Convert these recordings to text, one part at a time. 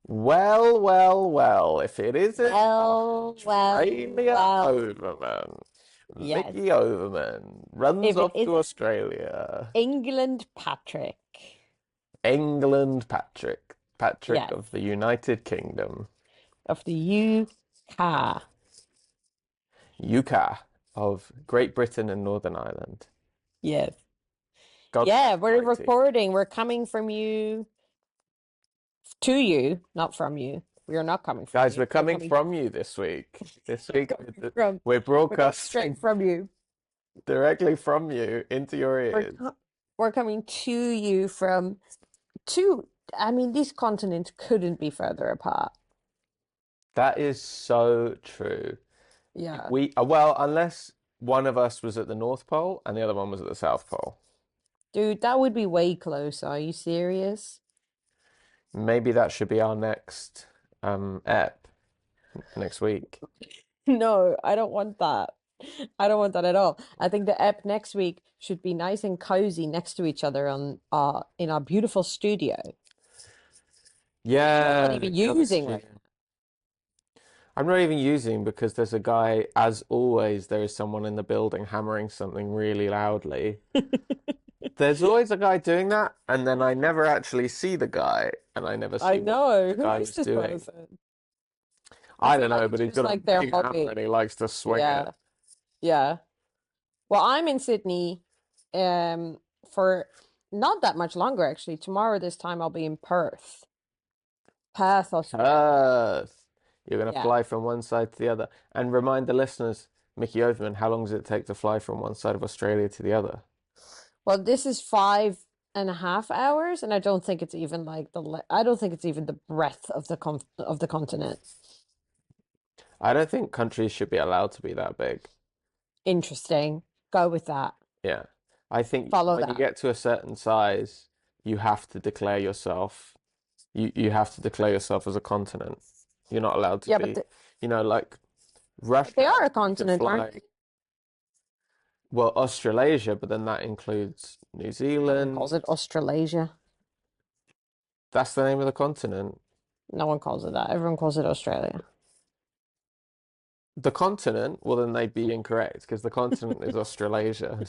Well, well, well, if it isn't Australia Well. Overman, Yes. Mickey Overman runs If it off to isn't Australia. England Patrick. England Patrick, Patrick Yes. of the United Kingdom. Of the UK. UK of Great Britain and Northern Ireland. Yes. God Yeah, we're Almighty. recording. We're coming from you to you, not from you. We are not coming from Guys, you. we're We're coming coming from you this week. This week, from we're we're coming straight broadcasting from you. directly from you into your We're ears. co- we're coming to you from two. I mean, these continents couldn't be further apart. That is so true. Yeah. Well, unless one of us was at the North Pole and the other one was at the South Pole. Dude, that would be way closer. Are you serious? Maybe that should be our next ep next week. No, I don't want that. I don't want that at all. I think the app next week should be nice and cozy next to each other on in our beautiful studio, which we're not Yeah, even God, this using right studio. I'm not even using because there's a guy, as always, there is someone in the building hammering something really loudly. now. There's always a guy doing that, and then I never actually see the guy, and I never I see what know. the Who guy is is this doing. person? I I feel don't like know, it's but he's just got a like their big hammer hobby. and he likes to swing it. Yeah. Yeah. Well, I'm in Sydney for not that much longer actually. Tomorrow this time I'll be in Perth. Perth, Australia. Perth. You're going to Yeah. fly from one side to the other. And remind the listeners, Mickey Overman, how long does it take to fly from one side of Australia to the other? Well, this is 5.5 hours, and I don't think it's even like I don't think it's even the breadth of the continent. I don't think countries should be allowed to be that big. Interesting. Go with that. Yeah. I think Follow when you that. get to a certain size, you have to declare yourself. You have to declare yourself as a continent. You're not allowed to Yeah, but be, like they Russia, are a you can continent, aren't fly, they? well, Australasia, but then that includes New No one calls Zealand. it Australasia. That's the name of the continent. No one calls it that. Everyone calls it Australia. The continent, well, then they'd be incorrect because the continent is Australasia.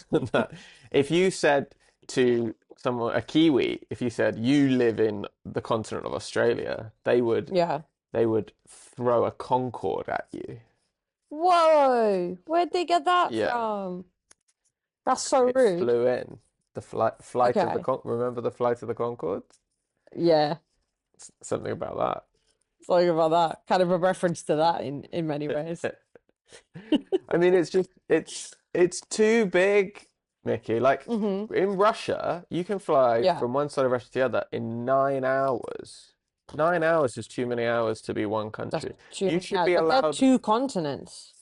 If you said to someone, a Kiwi, if you said you live in the continent of Australia, Yeah. they would throw a Concorde at you. Whoa! Where'd they get that Yeah, from? That's so it rude. flew in. The flight of the Okay. Con remember the flight of the Concorde? Yeah. Something about Sorry about that. Kind of a reference to that in many ways. that. I mean, it's too big, Mickey. Like Hmm. in Russia, you can fly Yeah. from one side of Russia to the other in 9 hours. 9 hours is too many hours to be one That's country. too You many should hours. be But they're allowed. two continents.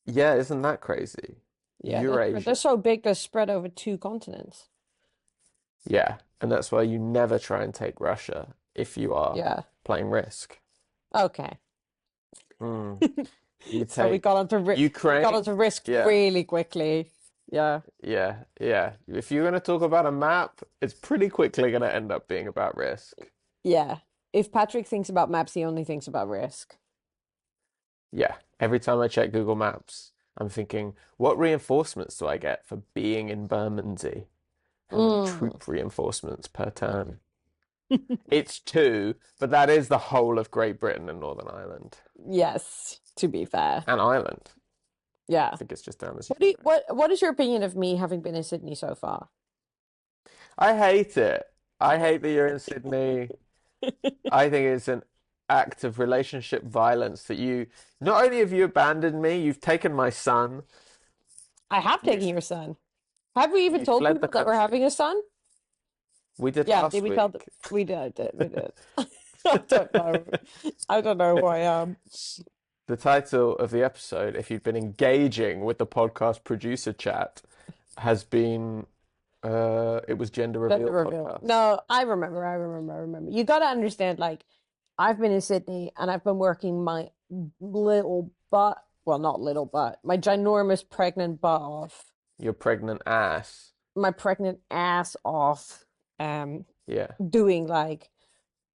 Yeah, isn't that crazy? Yeah, they're Eurasia. so big they're spread over two continents. Yeah, and that's why you never try and take Russia if you are Yeah. playing Risk. Okay. Mm. You So take we got Ukraine. onto risk Yeah, really quickly. Yeah. yeah, yeah. If you're going to talk about a map, it's pretty quickly going to end up being about Risk. Yeah. If Patrick thinks about maps, he only thinks about risk. Yeah, every time I check Google Maps, I'm thinking, what reinforcements do I get for being in Bermondsey? How many Mm. troop reinforcements per turn? It's two, but that is the whole of Great Britain and Northern Ireland. Yes, to be fair. And Ireland. I Yeah. think it's just down the What do street. you, what is your opinion of me having been in Sydney so far? I hate it. I hate that you're in Sydney. I think it's an act of relationship violence that not only have you abandoned me, you've taken my son, I have taken you've your son. Have we even you told fled the people that we're country. having a son? We did Yeah, did last we tell them? week. We did, we did. I don't know. I don't know who I am. The title of the episode, if you've been engaging with the podcast producer chat, has been it was Gender Gender Reveal reveal. Podcast. No, I remember. You got to understand, like, I've been in Sydney and I've been working my little butt, well, not little butt, my ginormous pregnant butt off, Your pregnant ass. my pregnant ass off, um, Yeah. doing like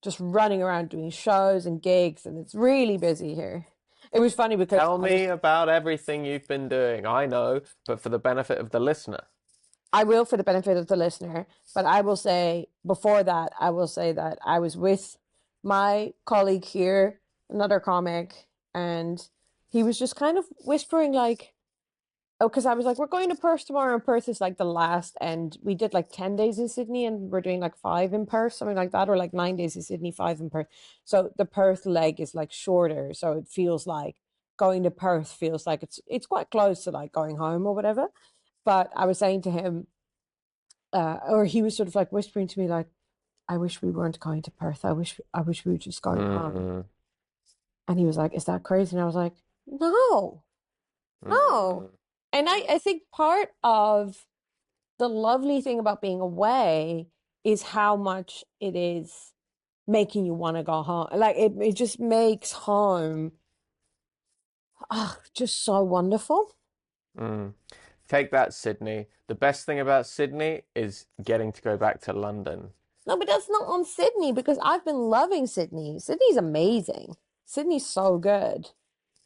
just running around doing shows and gigs, and it's really busy here. It was funny because Tell me about everything you've been doing. I know, but for the benefit of the listener. I will for the benefit of the listener, but I will say before that, I will say that I was with my colleague here, another comic, and he was just kind of whispering like, oh, because I was like, we're going to Perth tomorrow, and Perth is like the last, and we did like 10 days in Sydney, and we're doing like five in Perth, something like that, or like 9 days in Sydney, five in Perth. So the Perth leg is like shorter, so it feels like going to Perth feels like it's quite close to like going home or whatever. But I was saying to him, or he was sort of like whispering to me, like, I wish we weren't going to Perth. I wish we were just going home. Mm, And he was like, is that crazy? And I was like, no, no. mm, And I think part of the lovely thing about being away is how much it is making you want to go home. Like it just makes home just so wonderful. mm. Take that, Sydney. The best thing about Sydney is getting to go back to London. No, but that's not on Sydney because I've been loving Sydney. Sydney's amazing. Sydney's so good.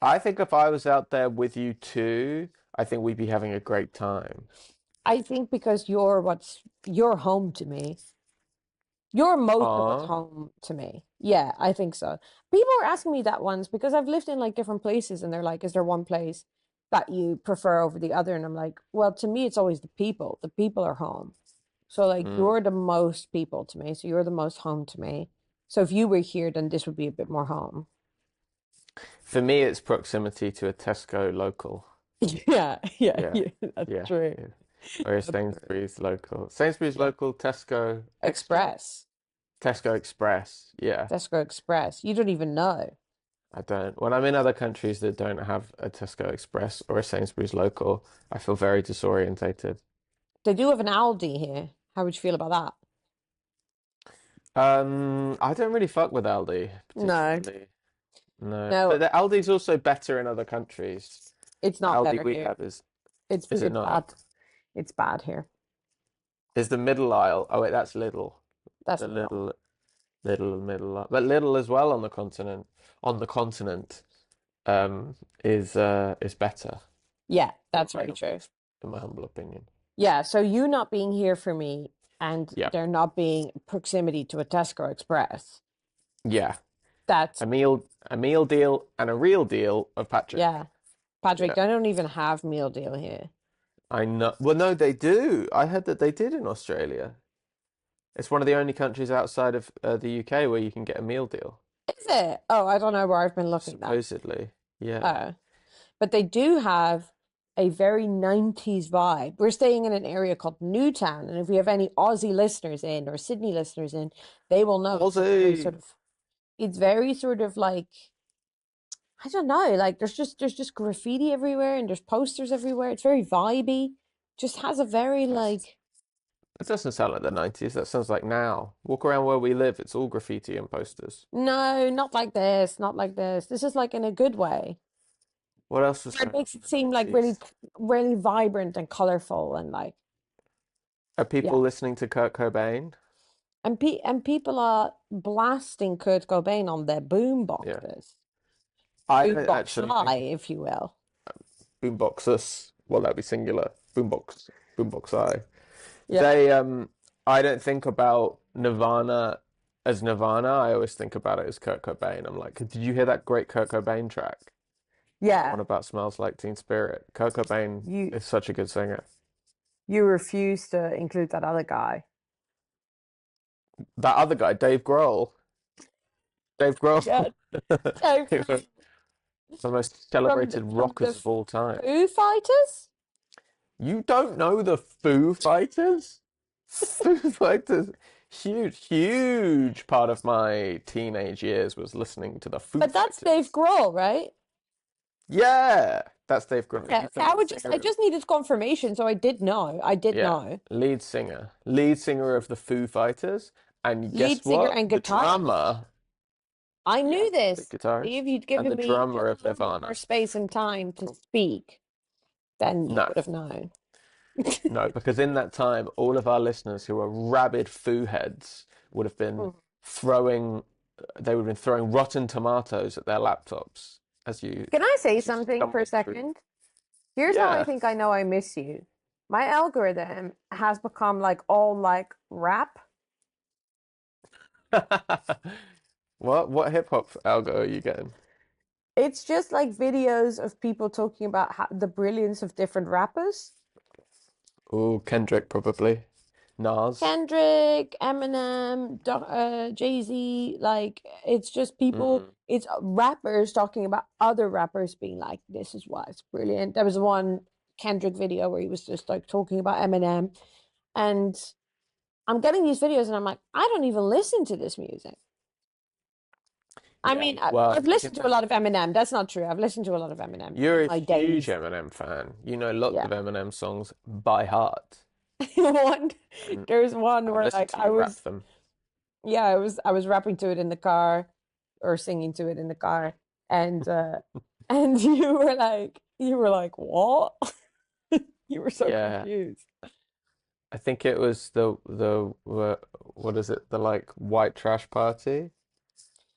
I think if I was out there with you too, I think we'd be having a great time. I think because you're home to me. You're most of what's Ah, home to me. Yeah, I think so. People are asking me that once because I've lived in like different places and they're like, is there one place that you prefer over the other? And I'm like, well, to me, it's always the people. The people are home. So like mm. you're the most people to me. So you're the most home to me. So if you were here, then this would be a bit more home. For me, it's proximity to a Tesco local. Yeah, yeah, Yeah, yeah, that's yeah, true. yeah. Or a That's true. Sainsbury's local. Sainsbury's Yeah. local, Tesco Extra? Express. Tesco Express. Yeah, Tesco Express. You don't even know. I don't. When I'm in other countries that don't have a Tesco Express or a Sainsbury's local, I feel very disorientated. They do have an Aldi here. How would you feel about that? I don't really fuck with Aldi No, particularly. No, no, but the Aldi's also better in other countries. it's The not Aldi better we here. have is it It's not? bad. It's bad here. Is the middle aisle? Oh wait, that's Lidl. That's The little. little middle aisle, but Lidl as well on the continent. On the continent, is better Yeah, in that's my very true. humble opinion. Yeah, so you not being here for me and Yeah, there not being proximity to a Tesco Express. yeah. That's A meal deal, and a real deal of Patrick. yeah. Patrick, Yeah, I don't even have meal deal here. I know. Well, no, they do. I heard that they did in Australia. It's one of the only countries outside of the UK where you can get a meal deal, Is it? Oh, I don't know where I've been looking at. supposedly. Yeah. Oh. But they do have a very 90s vibe. We're staying in an area called Newtown, and if we have any Aussie listeners in or Sydney listeners in, they will know Aussie. it's very sort of like I don't know, like there's just graffiti everywhere and there's posters everywhere. It's very vibey. Just has a very like That doesn't sound like the 90s. That sounds like now. Walk around where we live, it's all graffiti and posters. no, not like this, not like this. This is like in a good way. What else was Where it going makes on it in the seem like really 90s? really vibrant and colorful and like Are yeah. people listening to Kurt Cobain? And people are blasting Kurt Cobain on their boom Yeah. boxes. I don't Boombox actually high, think if you will. boomboxers. Well, that'd be singular. Boombox. Boombox I. Yeah. I don't think about Nirvana as Nirvana. I always think about it as Kurt Cobain. I'm like, did you hear that great Kurt Cobain track? That Yeah. one about Smells Like Teen Spirit. Kurt Cobain You is such a good singer. you refuse to include that other guy. That other guy, Dave Grohl. Dave Grohl. Yeah. So The most celebrated from the rockers of all time. Foo Fighters? You don't know the Foo Fighters? Foo Fighters. Huge, huge part of my teenage years was listening to the Foo But that's Dave Fighters. Grohl, right? Yeah, that's Dave Grohl. Yeah. He's the Okay, lead I singer of, just needed confirmation, so I did know. I did yeah, know. lead singer of the Foo Fighters. And guess Lead singer what? and The guitarist. drummer, I yeah, knew the this. guitarist If you'd and given the me drummer just of a little bit more Nirvana. space and time to speak, then you No, would have known. no, because in that time, all of our listeners who are rabid Foo heads would have been Mm. throwing they would have been throwing rotten tomatoes at their laptops Can I say as you something for a stumbled through. second? Here's how I Yeah. think I know I miss you. My algorithm has become like all like rap. What hip hop algo are you getting? It's just like videos of people talking about the brilliance of different rappers. Oh, Kendrick probably. Nas. Kendrick, Eminem, Jay-Z, like it's just people, Mm, it's rappers talking about other rappers being like, this is why it's brilliant. There was one Kendrick video where he was just like talking about Eminem, and I'm getting these videos and I'm like, I don't even listen to this music. I yeah. mean, Well, I've listened to a lot of Eminem. That's not true. I've listened to a lot of Eminem you're in a my huge days. Eminem fan. You know lots Yeah. of Eminem songs by heart, One, and there's one I've where listened like to you rap them. yeah, I was rapping to it in the car or singing to it in the car, and and you were like, what? You were so Yeah, confused. I think it was what is it? The like white trash party.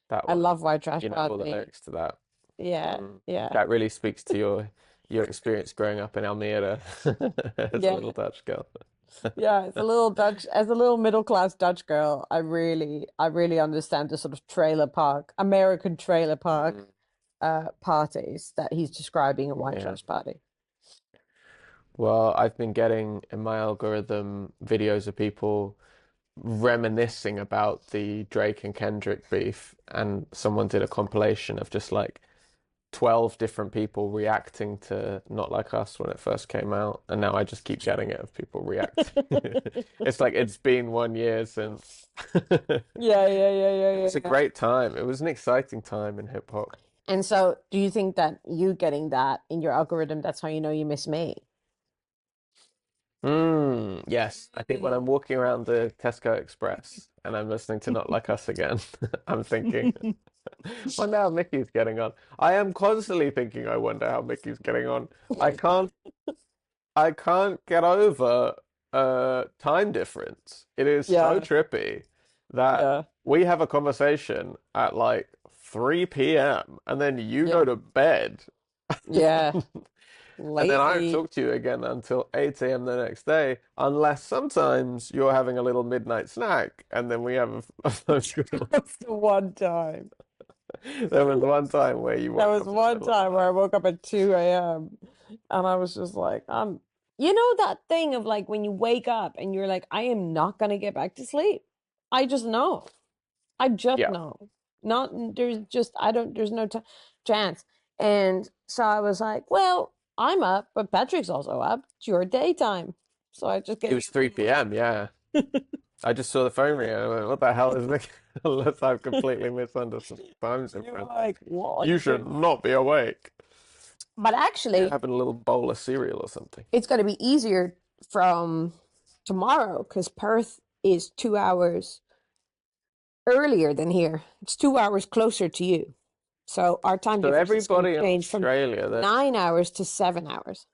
That I one. love White Trash You know all the Party. lyrics to that. Yeah, Mm. yeah, That really speaks to your experience growing up in Almere as a yeah, little Dutch girl. yeah. As a little middle class Dutch girl, I really understand the sort of trailer park, American trailer park, Mm, parties that he's describing in White yeah. Trash Party. Well, I've been getting in my algorithm videos of people reminiscing about the Drake and Kendrick beef, and someone did a compilation of just like 12 different people reacting to Not Like Us when it first came out, and now I just keep getting it of people reacting. It's like it's been 1 year since. Yeah, yeah, yeah, yeah, It was yeah, a yeah. great time. It was an exciting time in hip hop. And so, do you think that you getting that in your algorithm, that's how you know you miss me? Yes, I think when I'm walking around the Tesco Express and I'm listening to Not Like Us again, I'm thinking, wonder how Mickey's getting on. I am constantly thinking, I wonder how Mickey's getting on. I can't I can't get over time difference. It is so Yeah, trippy that yeah, we have a conversation at like 3 p.m. and then you go yeah, to bed. yeah. And then I don't Lately, talk to you again until 8 a.m. the next day, unless sometimes you're having a little midnight snack, and then we have a phone call. that's the one time. There was one time where you That woke was up in the one middle of the time where I night. woke up at 2 a.m. and I was just like, you know that thing of like when you wake up and you're like, I am not gonna get back to sleep. I just know. I just Yeah, know. Not there's just I don't there's no t chance. And so I was like, well, I'm up, but Patrick's also up. It's your daytime. So I just it gave was 3 p.m. Yeah, I just saw the phone ring. I went, what the hell is this? Unless I've completely misunderstood the time you were difference. like, what? You should not be awake. But You're actually, having a little bowl of cereal or something. it's going to be easier from tomorrow because Perth is 2 hours earlier than here. It's 2 hours closer to you. So our time So difference is going to everybody in change from Australia, 9 hours to 7 hours.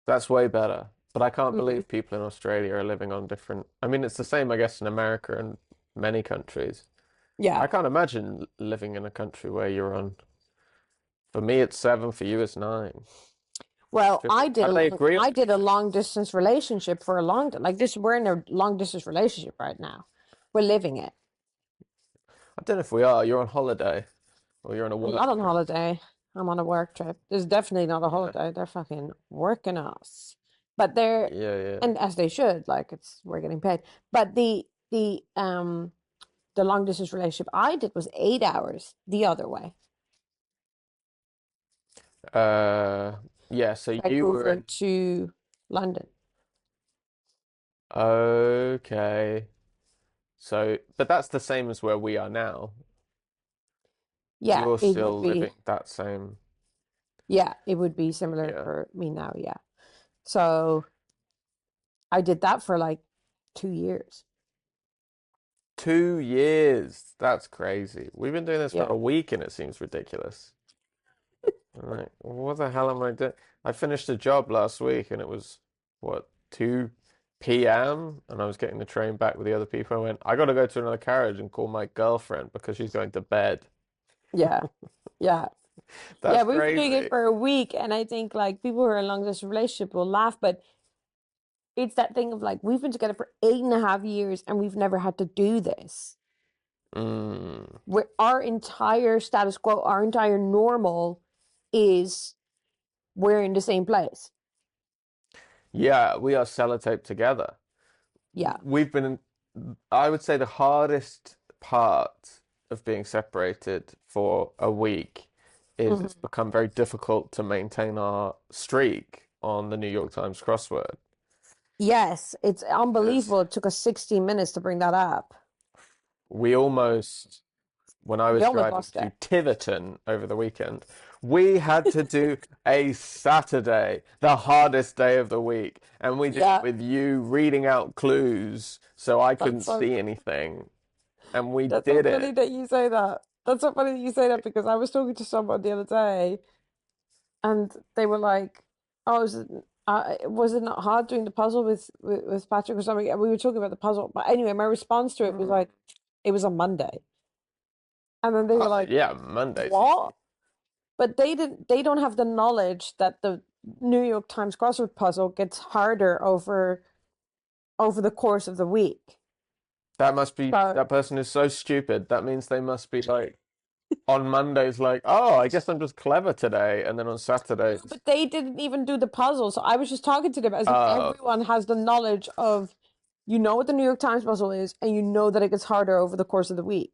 that's way better. But I can't Mhm. believe people in Australia are living on different. I mean, it's the same, I guess, in America and many countries. Yeah. I can't imagine living in a country where you're on. For me, it's 7. For you, it's 9. Well, Trippy. How do they agree on I did a anything? long distance relationship for a like this. We're in a long distance relationship right now. We're living it. I don't know if we are. You're on holiday or you're on a I'm work not on trip. holiday. I'm on a work trip. This is definitely not a Yeah, holiday. They're fucking working us. But they're yeah, yeah. and as they should, like it's we're getting paid. But the long distance relationship I did was 8 hours the other way. Uh, yeah. So you were Vancouver in. to London. Okay. So, but that's the same as where we are now. Yeah, You're it would still be living that same. yeah, it would be similar Yeah. for me now, yeah. So I did that for like 2 years. 2 years. That's crazy. We've been doing this for Yeah. a week and it seems ridiculous. I'm like, what the hell am I doing? I finished a job last week and it was, what, 2 p.m. and I was getting the train back with the other people. I went, I got to go to another carriage and call my girlfriend because she's going to bed. Yeah. Yeah. Yeah, That's we've been doing it crazy. for a week, and I think like people who are in long distance relationship will laugh, but it's that thing of like we've been together for 8.5 years and we've never had to do this. Mm. Where our entire status quo, our entire normal is we're in the same place. Yeah, we are sellotaped together. Yeah. We've been, I would say the hardest part of being separated for a week is it's Mhm. become very difficult to maintain our streak on the New York Times crossword. Yes, it's Because unbelievable. It took us 16 minutes to bring that up. we almost, when I We was almost driving lost to it. Tiverton over the weekend, we had to do a Saturday, the hardest day of the week, and we did it Yeah, with you reading out clues so I couldn't that's so see anything, and we that's so did funny it. that you say that. That's so funny that you say that because I was talking to someone the other day and they were like, "Oh, was it not hard doing the puzzle with Patrick or something?" And we were talking about the puzzle, but anyway, my response to it was like, "It was on Monday," and then they were like, Yeah, Monday's easy. "What?" But they didn't. They don't have the knowledge that the New York Times crossword puzzle gets harder over the course of the week. That must be, So, that person is so stupid. That means they must be like, on Mondays, like, oh, I guess I'm just clever today. And then on Saturdays, but they didn't even do the puzzle. So I was just talking to them as if uh, everyone has the knowledge of, you know what the New York Times puzzle is, and you know that it gets harder over the course of the week.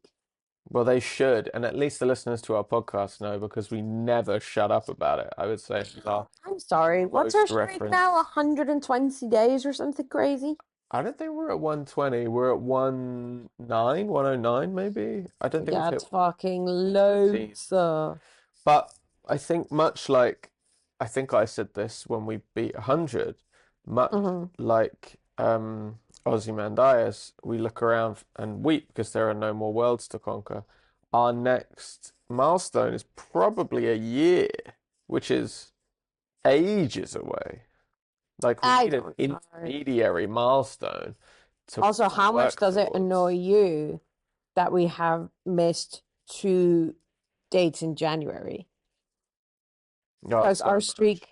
well, they should. And at least the listeners to our podcast know because we never shut up about it. I would say it's our I'm sorry. What's our most streak now? referenced. 120 days or something crazy? I don't think we're at 120. We're at 19, 109 maybe. I don't think we've Yeah, hit it's fucking 113. loads. But I think much like I think I said this when we beat 100, much Mhm. like Ozymandias, we look around and weep because there are no more worlds to conquer. Our next milestone is probably a year, which is ages away. Like we I need an don't know. intermediary milestone to Also, how much work does it annoy towards. you that we have missed two dates in January? Not Because so our much. streak,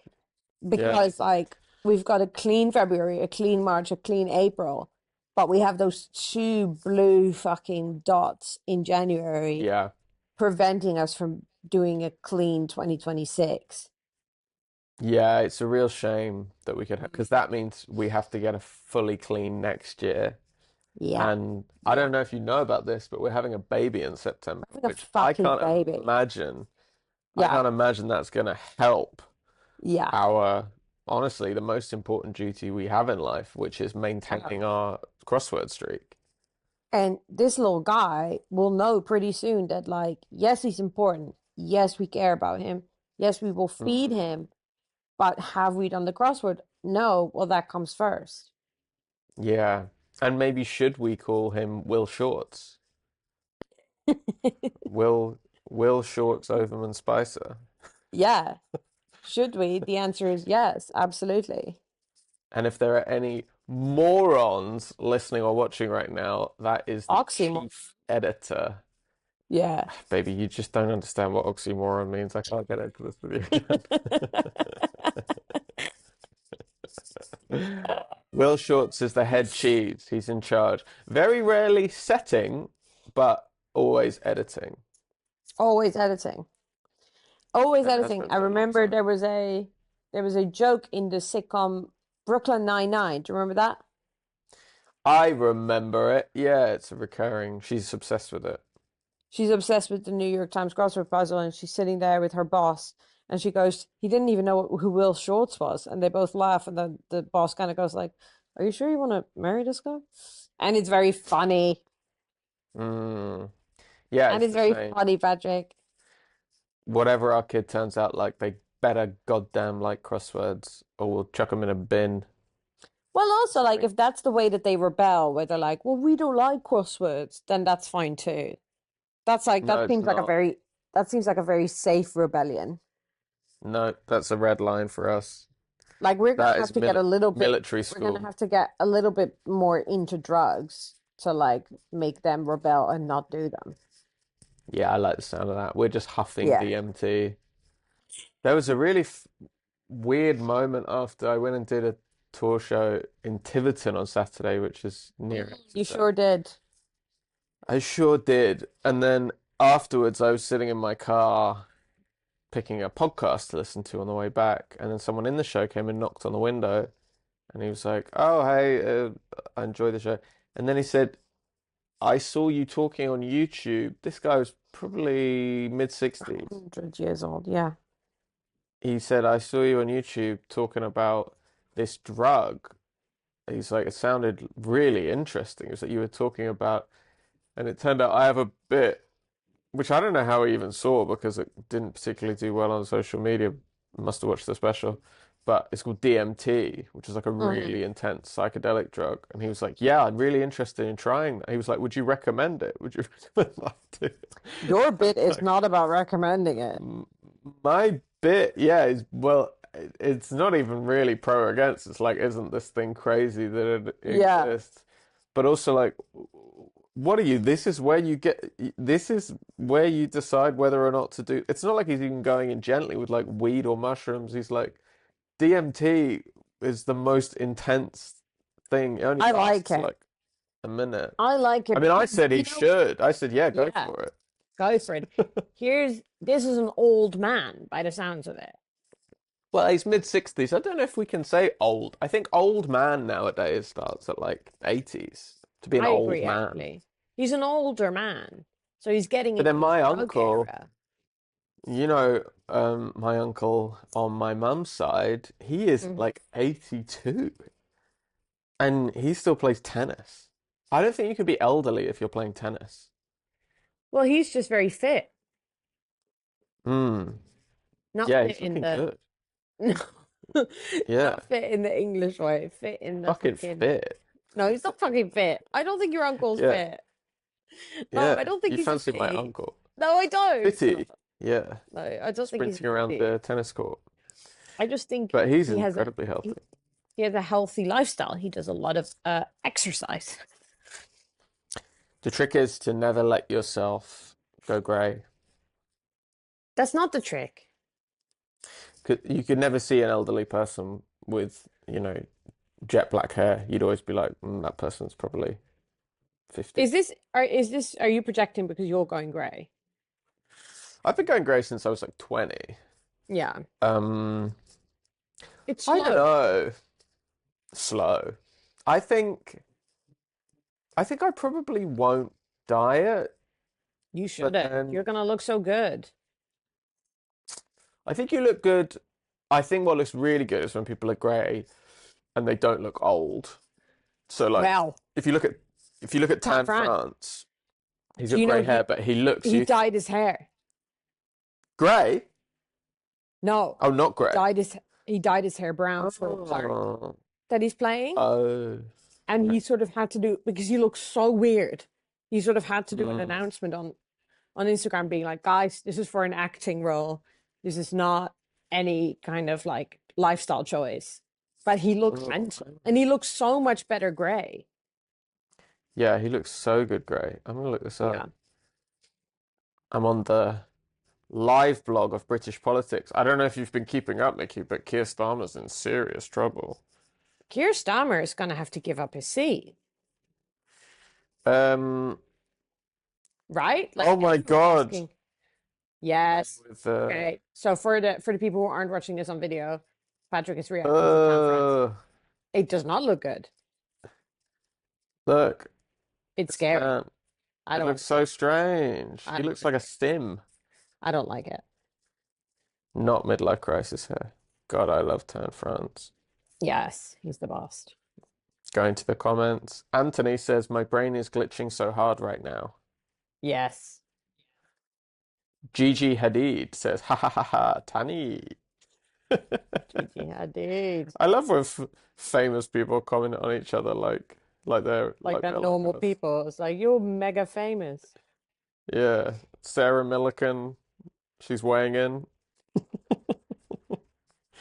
Yeah. because like we've got a clean February, a clean March, a clean April, but we have those two blue fucking dots in January Yeah. preventing us from doing a clean 2026. Yeah, it's a real shame that we could, because that means we have to get a fully clean next year. Yeah. And I don't know if you know about this, but we're having a baby in September, Having a which fucking baby. I Yeah. can't imagine that's going to help Yeah. our, honestly, the most important duty we have in life, which is Uh, maintaining our crossword streak. And this little guy will know pretty soon that, like, yes, he's important. Yes, we care about him. Yes, we will feed Mm. him. But have we done the crossword? No. Well, that comes first. Yeah. And maybe should we call him Will Shorts? Will Shorts Overman Spicer. Yeah. Should we? The answer is yes, absolutely. And if there are any morons listening or watching right now, that is the Oxymoron. chief editor. Yeah. Baby, you just don't understand what oxymoron means. I can't get into this with you again. Will Shorts is the head cheese. He's in charge. Very rarely setting, but always editing. Always editing. Always And has editing. been I for a long remember time. there was a joke in the sitcom Brooklyn Nine-Nine. Do you remember that? I remember it. Yeah, it's a recurring. She's obsessed with it. She's obsessed with the New York Times crossword puzzle, and she's sitting there with her boss, and she goes, "He didn't even know who Will Shorts was," and they both laugh, and then the boss kind of goes like, "Are you sure you want to marry this guy?" And it's very funny, Mm. Yeah, and it's it's the very same. funny, Patrick. Whatever our kid turns out like, they better goddamn like crosswords, or we'll chuck them in a bin. Well, also, I like, think if that's the way that they rebel, where they're like, "Well, we don't like crosswords," then that's fine too. That's like no, it's not. that seems like a very safe rebellion. No, that's a red line for us. Like we're gonna That have is to get a little bit, military we're gonna school. have to get a little bit more into drugs to like make them rebel and not do them. Yeah, I like the sound of that. We're just huffing Yeah. DMT. There was a really f weird moment after I went and did a tour show in Tiverton on Saturday, which is near You Exeter. sure did. I sure did. And then afterwards, I was sitting in my car picking a podcast to listen to on the way back, and then someone in the show came and knocked on the window, and he was like, "Oh, hey, I enjoy the show." And then he said, "I saw you talking on YouTube." This guy was probably mid 60s. 100 years old. Yeah. He said, "I saw you on YouTube talking about this drug." He's like, "It sounded really interesting." It was like you were talking about, and it turned out I have a bit, which I don't know how he even saw because it didn't particularly do well on social media. Must have watched the special, but it's called DMT, which is like a Hmm. really intense psychedelic drug. And he was like, "Yeah, I'm really interested in trying that." He was like, "Would you recommend it? Would you recommend that?" Your bit is Like, not about recommending it. my bit, yeah, is well, it's not even really pro or against. It's like, isn't this thing crazy that it Yeah. exists? But also, like, what are you? This is where you decide whether or not to do. It's not like he's even going in gently with like weed or mushrooms. He's like, DMT is the most intense thing. It only I like lasts it. like a minute. I like I it mean, I because said he you know, should. I said, yeah, go yeah, for it. go for it. This is an old man by the sounds of it. Well, he's mid 60s. I don't know if we can say old. I think old man nowadays starts at like 80s to be an I old agree, man. actually. He's an older man, so he's getting But then into his my drug uncle, era. my uncle on my mum's side, he is Mhm. like 82 and he still plays tennis. I don't think you can be elderly if you're playing tennis. Well, he's just very fit. Hmm. Not Yeah, fit he's in looking the good. no, Yeah, not fit in the English way, fit in the fucking fucking fit. no, he's not fucking fit. I don't think your uncle's Yeah, fit. No, I yeah. don't think You he's a fancy my fitty. uncle? No, I don't. Fitty. Yeah, No, I don't think he's a sprinting around fitty. the tennis court. I just think But he's he has a incredibly he, healthy. he has a healthy lifestyle. He does a lot of exercise. The trick is to never let yourself go grey. That's not the trick. You could never see an elderly person with, jet black hair. You'd always be like, that person's probably 50. Are you projecting because you're going grey? I've been going grey since I was like 20. Yeah. Um, It's I don't slow. know. Slow. I think I think I probably won't diet, You but shouldn't. then You're gonna look so good. I think you look good. I think what looks really good is when people are grey and they don't look old. So like Well, if you look at if you look at Tan Tan Fran, France, he's do got you know grey hair, but he looks he youthful. dyed his hair? Grey? No, Oh, not he grey. dyed his hair brown for the part Oh, that he's playing, oh, and okay. he sort of had to do because he looks so weird. He sort of had to do an Mm, announcement on Instagram being like, guys, this is for an acting role. This is not any kind of like lifestyle choice. But he looked mental, okay. and he looks so much better gray. Yeah, he looks so good grey. I'm gonna look this Yeah. up. I'm on the live blog of British politics. I don't know if you've been keeping up, Nikki, but Keir Starmer's in serious trouble. Keir Starmer is going to have to give up his seat, Um, right? Like oh my everyone's God. asking. Yes. With Okay. So for the people who aren't watching this on video, Patrick is reacting to Town France. uh, It does not look good. look, It's it's scary. tan. I It don't looks want to see so it. strange. I He don't looks want to like a see it. stim. I don't like it. Not midlife crisis here. God, I love Tan France. Yes, he's the boss. Going to the comments. Anthony says, my brain is glitching so hard right now. Yes. Gigi Hadid says, ha ha ha ha, Tani. Gigi Hadid. I love when f famous people comment on each other like they're Like like that they're like normal us. people. It's like you're mega famous. Yeah. Sarah Millican, she's weighing in.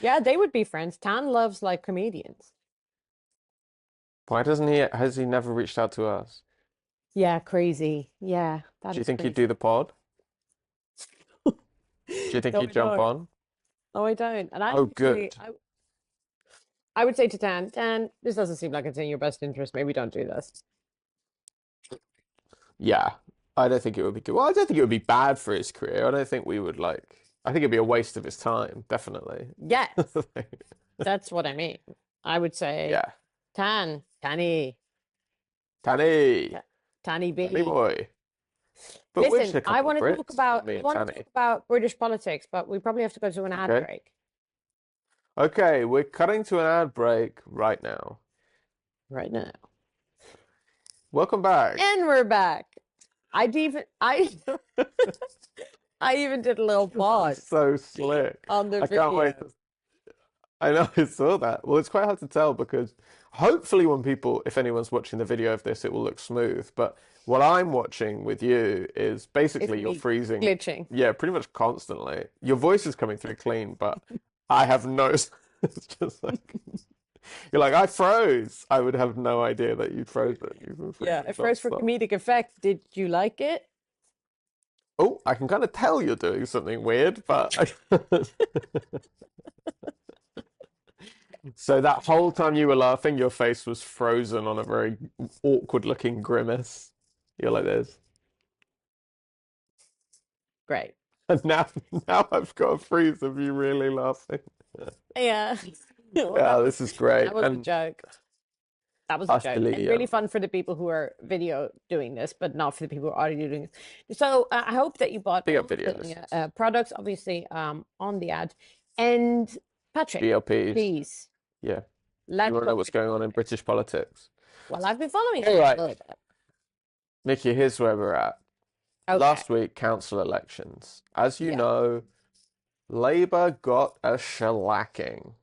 Yeah, they would be friends. Tan loves like comedians. Why doesn't he? Has he never reached out to us? Yeah, crazy. Yeah, that Do you is think he'd crazy. do the pod? Do you think No, he'd I jump don't. on? No, I don't. And I Oh, actually, good. I would say to Tan, Tan, this doesn't seem like it's in your best interest. Maybe don't do this. Yeah, I don't think it would be good. Well, I don't think it would be bad for his career. I don't think we would like. I think it'd be a waste of his time, definitely. Yes, that's what I mean. I would say, Yeah, Tan, Tanny, Tanny, Tanny Tanny B. boy. But we're just Listen, a couple of Brits, me I and want to talk Tanny. about British politics, but we probably have to go to an ad Okay. break Okay, we're cutting to an ad break right now. right now. Welcome back. And we're back. I'd even I I even did a little pause So slick. on the I can't video. wait to I know I saw that. Well, it's quite hard to tell because hopefully when people, if anyone's watching the video of this, it will look smooth. But what I'm watching with you is It's basically you're me freezing, glitching. yeah, pretty much constantly. Your voice is coming through clean, but I have no, it's just like, you're like, I froze. I would have no idea that you'd frozen. You were Yeah, freezing at first for non-stop. comedic effect. Did you like it? Oh, I can kind of tell you're doing something weird, but so that whole time you were laughing, your face was frozen on a very awkward looking grimace. You're like this. Great. And now I've got a freeze of you really laughing. Yeah. Well, Yeah, this is that great. was a And joke. That was a joke. And actually, really fun for the people who are video doing this, but not for the people who are audio doing this. So I hope that you bought big all up of video the listeners. products, obviously, on the ad. And Patrick, GLPs. please, Yeah. You let's want to go know through what's the going on in topics. British politics? Well, I've been following All it a right, little bit. Nikki, here's where we're at. Okay. Last week, council elections. As you Yeah. know, Labour got a shellacking.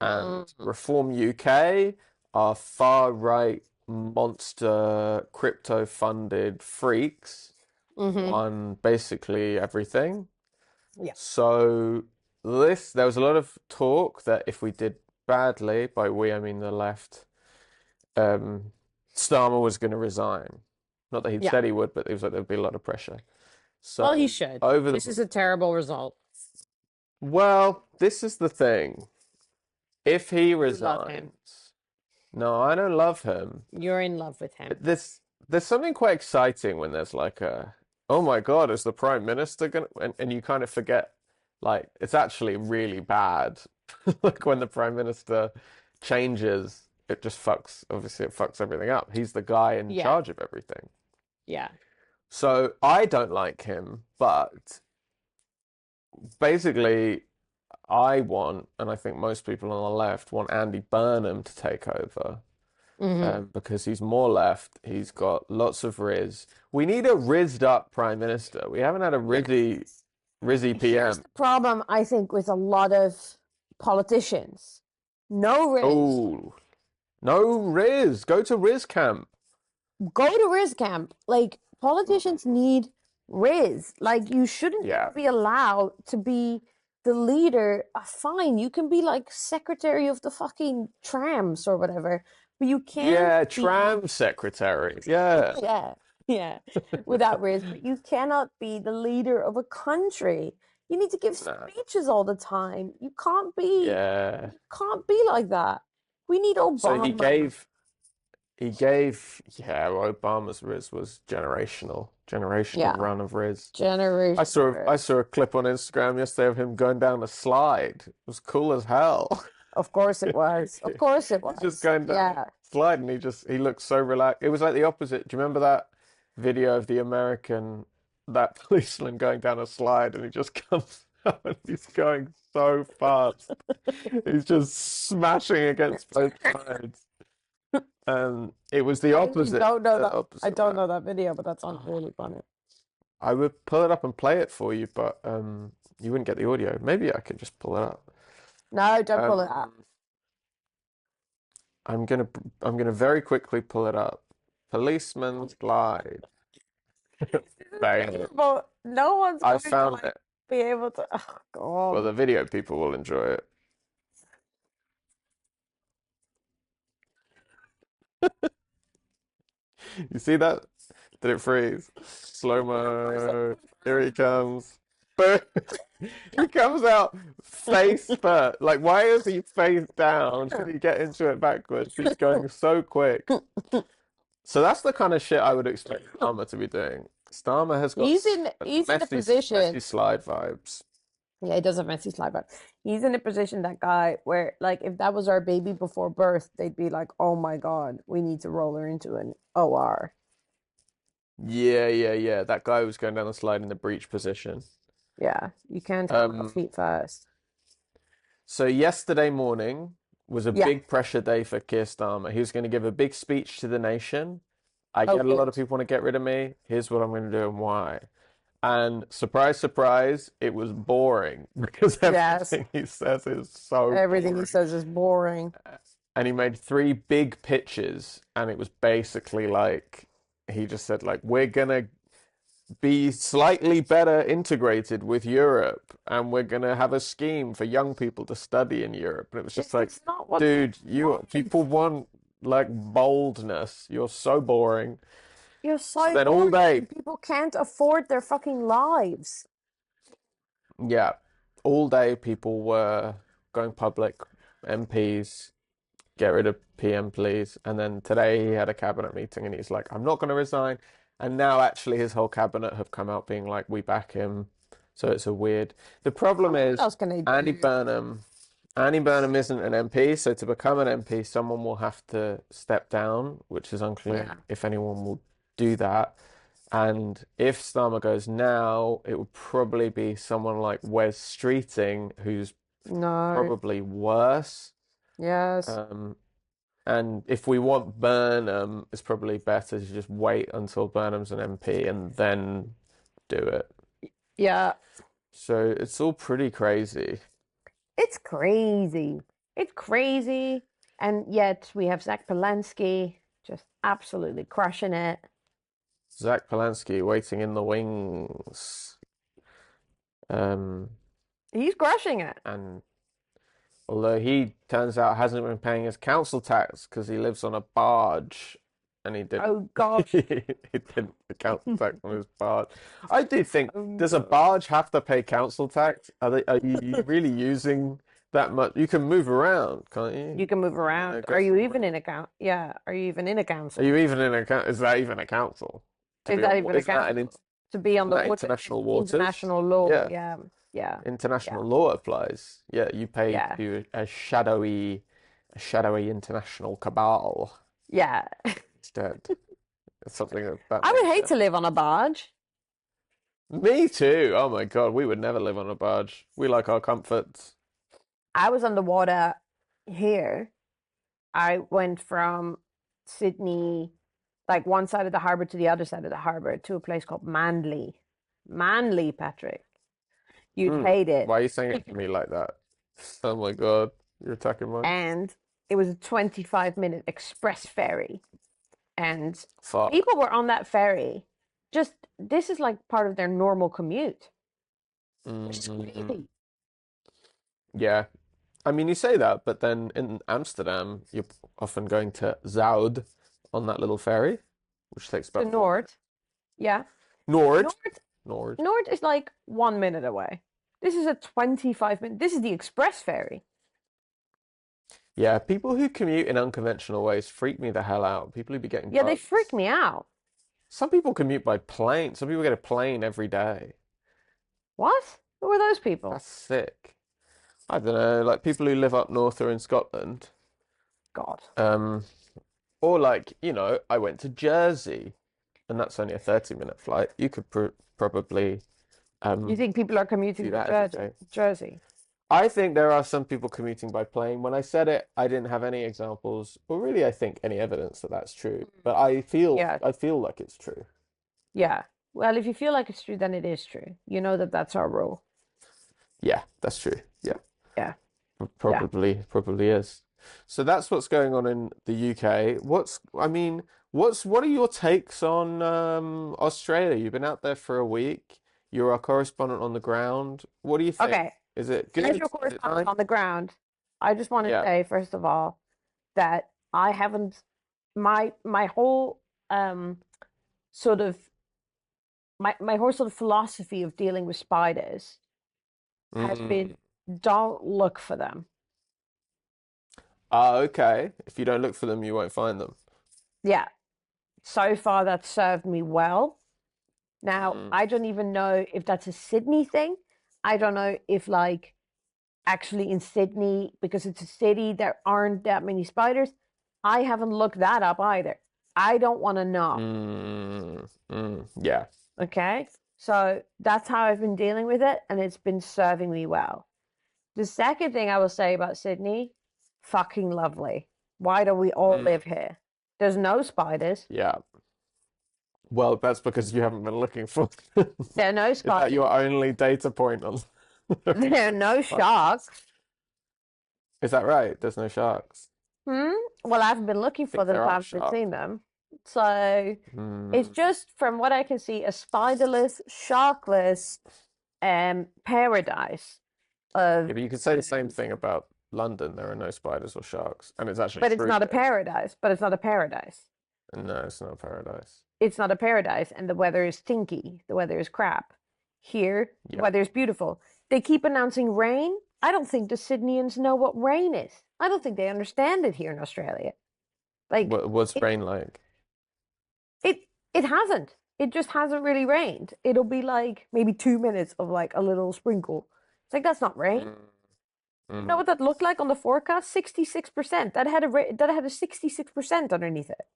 And Mm, Reform UK are far right monster crypto funded freaks, hmm won basically everything. Yeah. So there was a lot of talk that if we did badly, by we I mean the left, um, Starmer was going to resign. Not that he'd Yeah. said he would, but it was like there'd be a lot of pressure. Well, he So should. over This the is a terrible result. well, this is the thing. If he You love him. resigns, no, I don't love him. You're in love with him. But there's something quite exciting when there's like a oh my God, is the Prime Minister gonna and you kind of forget like it's actually really bad. Like when the Prime Minister changes, it just fucks obviously it fucks everything up. He's the guy in Yeah. charge of everything. Yeah. So I don't like him, but basically I want, and I think most people on the left want Andy Burnham to take over. hmm Because he's more left. He's got lots of Rizz. We need a Rizzed up Prime Minister. We haven't had a Rizzy Here's PM. the problem, I think, with a lot of politicians. No Riz. Oh, no Rizz. Go to Rizz camp. Go to Riz camp. Like, politicians need Riz. Like, you shouldn't Yeah. even be allowed to be the leader. Fine, you can be like secretary of the fucking trams or whatever, but you can't Yeah, be tram secretary. Yeah. yeah, yeah, without Riz, but you cannot be the leader of a country. You need to give Nah. speeches all the time. Yeah. You can't be like that. We need So Obama. yeah, well, Obama's Riz was generational Yeah, run of Riz. generation I Riz. saw a clip on Instagram yesterday of him going down a slide. It was cool as hell. Of course it was. Of course it He's just was. going down Yeah. a slide and he looks so relaxed. It was like the opposite. Do you remember that video of the American that policeman going down a slide and he just comes out and he's going so fast. He's just smashing against both sides. It was the I actually opposite, don't know that. I opposite of don't that. know that video, but that sounds really funny. I would pull it up and play it for you, but you wouldn't get the audio. Maybe I could just pull it up. No, don't pull it up. Um, I'm gonna I'm gonna very quickly pull it up. Policeman's glide. Bang. But no one's I going to found like it. be able to. Oh Well, God. the video people will enjoy it. You see that? Did it freeze? Slow Froze up. mo. Here he comes. Boom. He comes out face first. Like, why is he face down? Should he get into it backwards? He's going so quick. So that's the kind of shit I would expect Starmer to be doing. Starmer has got He's in a position. messy slide vibes. Yeah, he does have messy slide, but he's in a position, that guy, where like if that was our baby before birth, they'd be like, "Oh my God, we need to roll her into an OR." Yeah, yeah, yeah. That guy was going down the slide in the breach position. Yeah, you can't come off Um, feet first. so yesterday morning was a Yeah. big pressure day for Keir Starmer. He was going to give a big speech to the nation. I Oh, get a lot of good. people want to get rid of me. Here's what I'm going to do and why. And surprise, surprise, it was boring because Yes. everything he says is so Everything he boring. says is boring. And he made three big pitches, and it was basically like he just said like we're gonna be slightly better integrated with Europe, and we're gonna have a scheme for young people to study in Europe. And it was just This like, is not what dude, people you want. people want like boldness. You're so boring. You're So so then all boring, day, and people can't afford their fucking lives. yeah, all day people were going public, MPs, get rid of PM, please. And then today he had a cabinet meeting and he's like, I'm not going to resign. And now actually his whole cabinet have come out being like, we back him. So it's a weird. The problem What is else can they Andy do? Burnham. Andy Burnham isn't an MP, so to become an MP, someone will have to step down, which is unclear Yeah. if anyone will do that. And if Starmer goes now, it would probably be someone like Wes Streeting, who's No. probably worse. Yes. Um, and if we want Burnham, it's probably better to just wait until Burnham's an MP and then do it. Yeah. So it's all pretty crazy. It's crazy. It's crazy. And yet we have Zach Polanski just absolutely crushing it. Zach Polanski waiting in the wings. Um, He's crushing it. and although he turns out hasn't been paying his council tax because he lives on a barge and he didn't Oh gosh. he didn't pay council tax on his barge. I do think, Oh does a no. barge have to pay council tax? Are you really using that much? You can move around, can't you? You can move Yeah, around. go Are you somewhere. even in a count? Yeah. Are you even in a Are council? you even in a is that even a council? To Is be that on even a isn't that council? To be on isn't the that water, international waters? international law. Yeah. Yeah. Yeah. Yeah. International law applies. Yeah, you pay Yeah. to a shadowy international cabal Yeah. instead. It's something of that I would hate nature. to live on a barge. Me too. Oh my God, we would never live on a barge. We like our comforts. I was on the water here. I went from Sydney, like one side of the harbour to the other side of the harbour, to a place called Manly. Manly, Patrick. You'd Mm. hate it. Why are you saying it to me like that? Oh my God, you're attacking my And it was a 25-minute express ferry. And fuck. people were on that ferry. Just, this is like part of their normal commute, which is Mm, crazy. yeah. I mean, you say that, but then in Amsterdam, you're often going to Zoud on that little ferry, which takes The about 4 minutes. North, yeah. Nord. North, Nord. North is like 1 minute away. This is a 25-minute, this is the express ferry. Yeah, people who commute in unconventional ways freak me the hell out. People who be getting Yeah, they freak bugs. me out. Some people commute by plane. Some people get a plane every day. What? Who are those people? That's sick. I don't know, like people who live up north or in Scotland. God. Um, or like, I went to Jersey, and that's only a 30-minute flight. You could probably You um think people are do commuting to that every Jersey? day. Jersey. I think there are some people commuting by plane. When I said it, I didn't have any examples, or really, I think any evidence that that's true. But Yeah, I feel like it's true. yeah. Well, if you feel like it's true, then it is true. You know that that's our rule. Yeah, that's true. Yeah, Yeah, yeah. probably is. So that's what's going on in the UK. I mean, what are your takes on Australia? You've been out there for a week. You're a correspondent on the ground. What do you think? Okay. Is it As good? your Is it correspondent nice? on the ground, I just want to Yeah. say, first of all, that I haven't. my whole sort of my whole sort of philosophy of dealing with spiders has been Mm. don't look for them. Ah, okay. If you don't look for them, you won't find them. Yeah, so far that's served me well. Now, Mm. I don't even know if that's a Sydney thing. I don't know if like actually in Sydney, because it's a city, there aren't that many spiders. I haven't looked that up either. I don't want to know. Yeah. Okay. So that's how I've been dealing with it, and it's been serving me well. The second thing I will say about Sydney, fucking lovely. Why do we all Mm. live here? There's no spiders. Yeah. Well, that's because you haven't been looking for them. There are no Is that your spiders. only data point on There are no What? sharks. Is that right? There's no sharks. Hmm. Well, I haven't been looking I for think them, there so I are haven't been sharks. seeing them. So it's Mm. just, from what I can see, a spiderless, sharkless paradise Yeah, of, but you could say the same thing about London. There are no spiders or sharks, and it's actually but it's true not a here. paradise, but it's not a paradise. No, it's not paradise. It's not a paradise, and the weather is stinky. The weather is crap. Here, the Yeah. weather is beautiful. They keep announcing rain. I don't think the Sydneyans know what rain is. I don't think they understand it here in Australia. Like What's it, rain like? it, it hasn't. It just hasn't really rained. It'll be like maybe 2 minutes of like a little sprinkle. It's like that's not rain. Mm. You know Mm. what that looked like on the forecast? 66%. That had a 66% underneath it.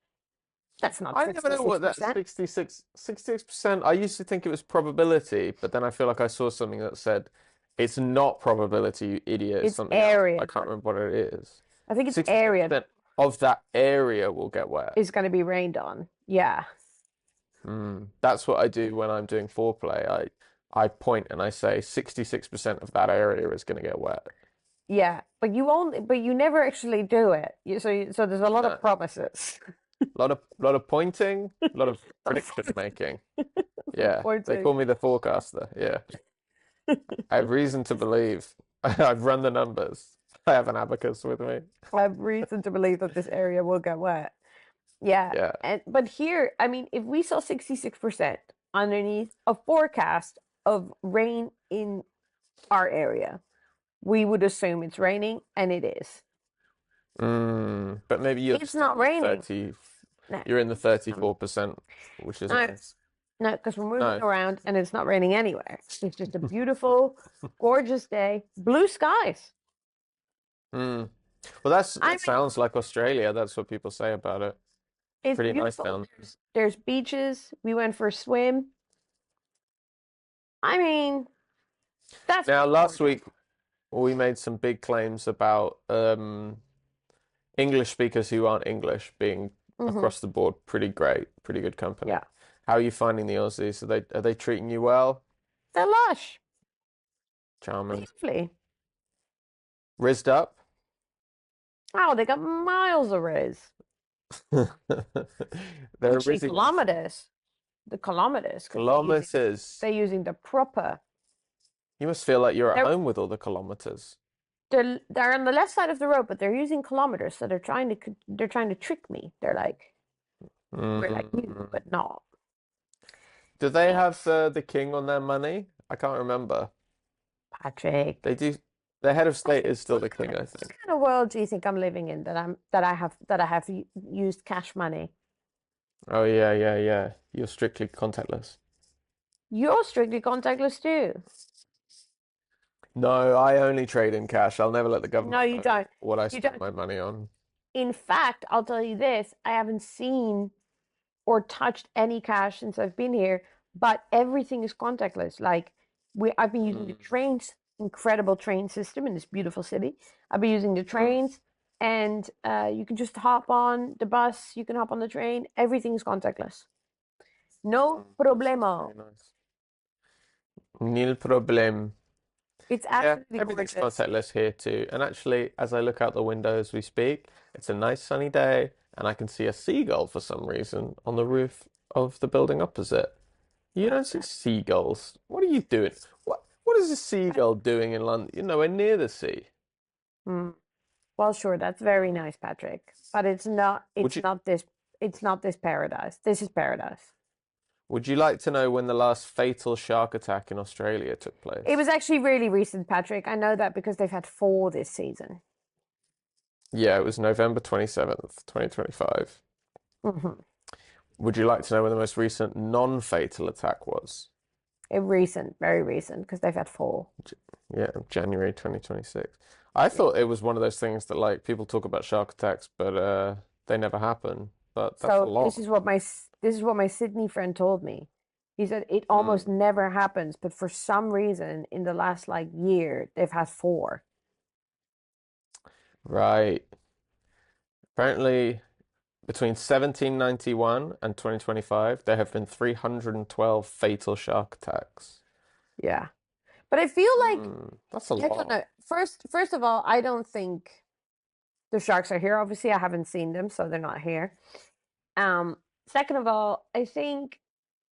That's not I never know what that 66%. 66%. I used to think it was probability, but then I feel like I saw something that said it's not probability, you idiot. It's It's something else. I area. can't remember what it is. I think it's area 66% of that area will get wet. is going to be rained on. Yeah. That's what I do when I'm doing foreplay. I point and I say 66% of that area is going to get wet. Yeah. But you never actually do it. So there's a lot No. of promises. Lot of pointing, a lot of prediction making. Yeah, they Pointing. call me the forecaster. Yeah. I have reason to believe. I've run the numbers. I have an abacus with me. I have reason to believe that this area will get wet. Yeah. Yeah. But here, I mean, if we saw 66% underneath a forecast of rain in our area, we would assume it's raining, and it is. But maybe you're It's just in not the raining. 30, No. you're in the Um, 34%, which is no, nice. no, because we're moving No. around and it's not raining anywhere. It's just a beautiful, gorgeous day, blue skies. Mm. Well, I that mean, sounds like Australia. That's what people say about it. It's it's pretty nice beautiful. down There's beaches. We went for a swim. I mean, that's there. Now, pretty last gorgeous. week we made some big claims about English speakers who aren't English being Hmm. across the board pretty great, pretty good company. Yeah, How are you finding the Aussies? Are they treating you well? they're lush. They're Charming. lovely. Rizzed up? Oh, they got miles of riz. They're a Actually, Rizzy nation. kilometers. The kilometers, because Kilometers. they're using the proper. You must feel like you're at They're home with all the kilometers. they're on the left side of the road, but they're using kilometers, so they're trying to trick me. They're like, we're like you, Mm. but not. Do they have Yes, the king on their money? I can't remember. Patrick. They do. The head of state Patrick, is still the king, I what think. kind of world do you think I'm living in that I have used cash money? Oh yeah, yeah, yeah. You're strictly contactless. You're strictly contactless too. No, I only trade in cash. I'll never let the No, government you know don't. what I You spend don't. my money on. In fact, I'll tell you this: I haven't seen or touched any cash since I've been here, but everything is contactless. Like I've been using the Mm. trains, incredible train system in this beautiful city. I've been using the Oh, trains, and you can just hop on the bus, you can hop on the train. Everything's contactless. No that's problemo. very nice. Nil problem. It's Yeah, absolutely everything's gorgeous. contactless here too. And actually, as I look out the window as we speak, it's a nice sunny day, and I can see a seagull for some reason on the roof of the building opposite. You don't see seagulls. What are you doing? What is a seagull doing in London? You're nowhere near the sea. Mm. Well, sure, that's very nice, Patrick. But it's not Would it's you not this it's not this paradise. This is paradise. would you like to know when the last fatal shark attack in Australia took It was place? actually really recent, Patrick. I know that because they've had four this season. Yeah, it was November 27th, 2025. Hmm. Would you like to know when the most recent non-fatal attack was? Recent, very recent, because they've had four. J- Yeah, January 2026. I Yeah. thought it was one of those things that like people talk about shark attacks, but they never happen. But that's a So lot. this is what my Sydney friend told me. He said it almost Mm, never happens, but for some reason in the last like year they've had four. right. Apparently, between 1791 and 2025, there have been 312 fatal shark attacks. Yeah. But I feel like That's a I don't lot. know. First of all, I don't think the sharks are here. Obviously, I haven't seen them, so they're not here. Second of all, I think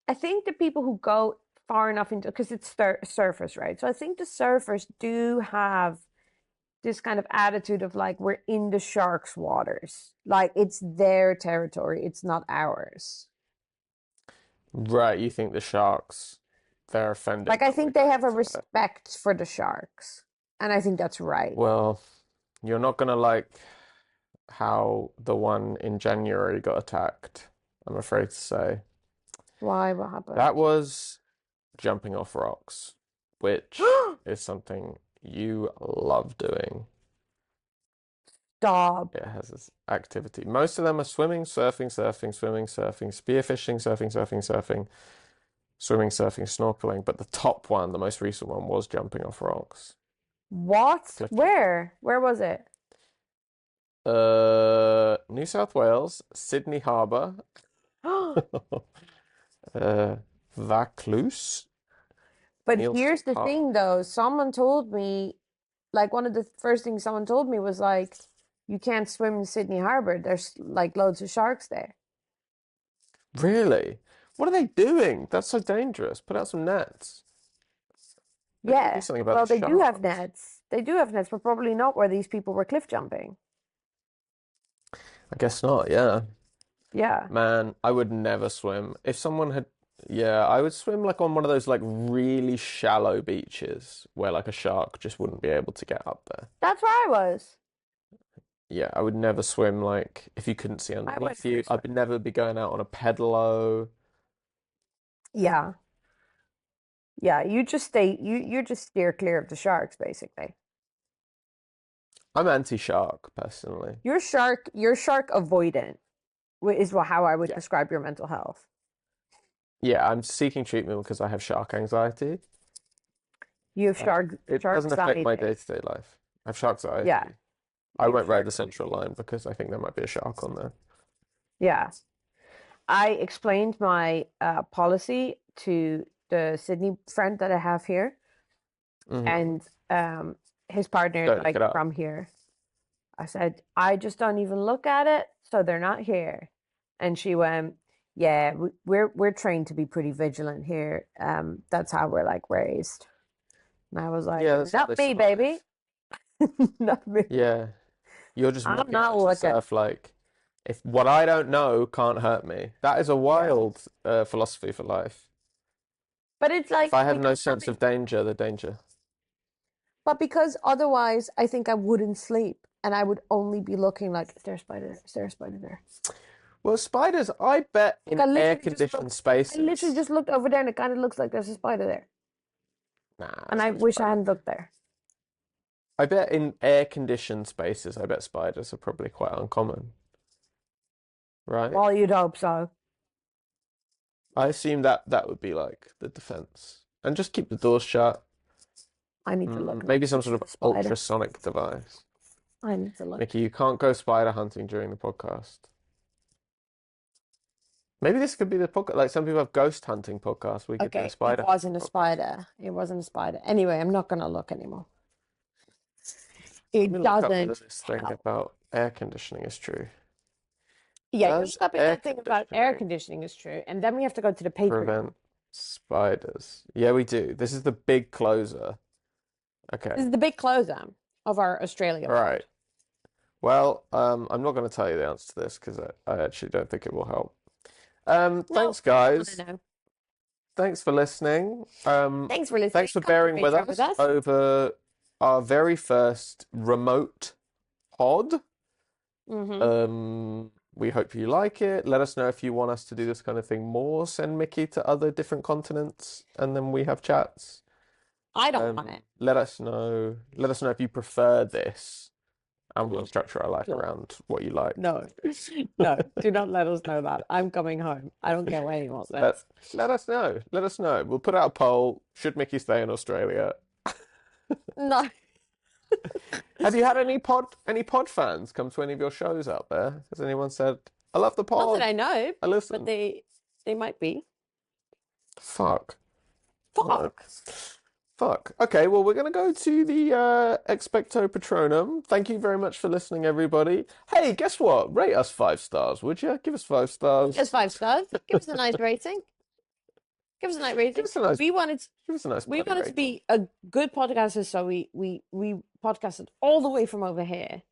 the people who go far enough into because it's surfers, right? So I think the surfers do have this kind of attitude of like we're in the sharks' waters, like it's their territory, it's not ours. Right, you think the sharks, they're offended Like I that we're think they going have a into it. respect for the sharks, and I think that's right. Well, you're not gonna like how the one in January got attacked, I'm afraid to say. Why? What That happened? was jumping off rocks, which is something you love doing. Stop. It has this activity. Most of them are swimming, surfing, surfing, swimming, surfing, spearfishing, surfing, surfing, surfing, swimming, surfing, snorkeling. But the top one, the most recent one, was jumping off rocks, What? cliff jumping. Where was it? New South Wales, Sydney Harbour, uh, Vaucluse, But Nielsen here's the Park. thing though, someone told me, like one of the first things someone told me was like, you can't swim in Sydney Harbor. There's like loads of sharks there. Really? What are they doing? That's so dangerous. Put out some nets. They can do Yeah. something about Well, the they do have sharks. nets. They do have nets, but probably not where these people were cliff jumping. I guess not, yeah. Yeah. Man, I would never swim. If someone had, yeah, I would swim like on one of those like really shallow beaches where like a shark just wouldn't be able to get up there. That's where I was. Yeah, I would never swim like if you couldn't see I went underneath for you. a swim. I'd never be going out on a pedalo. Yeah. Yeah. You just steer clear of the sharks, basically. I'm anti-shark personally. You're shark avoidant, is how I would Yeah. describe your mental health. Yeah, I'm seeking treatment because I have shark anxiety. You have Uh, it shark doesn't affect my anxiety. day-to-day life. I have shark Yeah. anxiety. I You have won't ride shark the Central anxiety. Line because I think there might be a shark on there. Yeah. I explained my policy to the Sydney friend that I have here, Hmm. and his partner is Don't look like it up. from here. I said, I just don't even look at it, so they're not here. And she went, yeah, we're trained to be pretty vigilant here. That's how we're like raised. And I was like, Yeah, that's how they not me, baby. survive. Not me. Yeah, you're just I'm walking not out to looking. surf like, if what I don't know can't hurt me. That is a Yeah. wild philosophy for life. But it's If like I have no because sense of danger, the danger. because otherwise I think I wouldn't sleep and I would only be looking like, is there a spider there? Is there a spider there? Well, spiders, I bet Like in air-conditioned I literally spaces. just looked over there and it kind of looks like there's a spider there. Nah, And there's I no wish I spider hadn't there. looked there. I bet in air-conditioned spaces, I bet spiders are probably quite uncommon, right? Well, you'd hope so. I assume that that would be like the defense. And just keep the doors shut. I need to look and Maybe see some if sort there's of a spider. ultrasonic device. I need to look. Nikki, you can't go spider hunting during the podcast. Maybe this could be the podcast. Like some people have ghost hunting podcasts. We could do a Okay, it spider hunting wasn't a podcast. spider. It wasn't a spider. Anyway, I'm not gonna look anymore. Let me It look up whether doesn't this thing help. about air conditioning is true. Yeah, you Does look up if air that thing about air conditioning conditioning is true, and then we have to go to the Patreon. prevent spiders? Yeah, we do. This is the big closer. This Okay. is the big closeout of our Australia All pod. right. Well, I'm not going to tell you the answer to this because I actually don't think it will help. Well, Thanks, I don't want to guys. know. Thanks for listening. Thanks for listening. Thanks for Come bearing with adventure with us us. over our very first remote pod. Hmm. We hope you like it. Let us know if you want us to do this kind of thing more. Send Mickey to other different continents, and then we have chats. I don't want it. Let us know. Let us know if you prefer this, and we'll structure our life Sure. around what you like. No, no, do not let us know that. I'm coming home. I don't care what anyone Let says. let us know. Let us know. We'll put out a poll. Should Mickey stay in Australia? No, Have you had any pod fans come to any of your shows out there? Has anyone said, "I love the not that pod. I know, I but listen." they might be. Fuck. All right. Fuck. Fuck. Okay, well, we're going to go to the Expecto Patronum. Thank you very much for listening, everybody. Hey, guess what? Rate us 5 stars, would you? Give us 5 stars. It's 5 stars. Give us a nice rating. Give us a nice Give rating. us a nice, We wanted give us a nice we bloody wanted to rating. be a good podcaster, so we podcasted all the way from over here.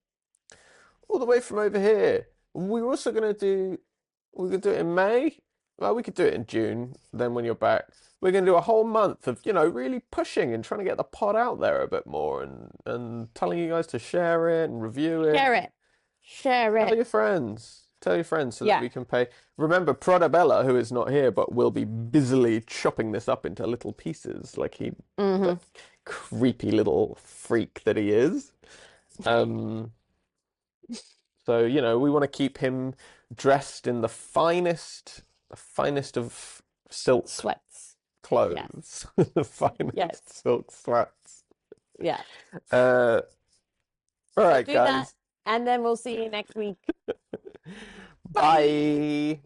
All the way from over here. We're also going to do, we could do it in May. Well, we could do it in June, then when you're back. We're going to do a whole month of, really pushing and trying to get the pod out there a bit more and telling you guys to share it and review it. Share it. Share Tell it. your friends. Tell your friends so that Yeah. we can pay. Remember, Prodabella, who is not here but will be busily chopping this up into little pieces, like the Hmm. creepy little freak that he is. Um, so we want to keep him dressed in the finest of silk Sweats. Yes. clothes, the finest Yes. silk sweats. Yeah. Uh, all So right, do that, guys. and then we'll see you next week. Bye. Bye.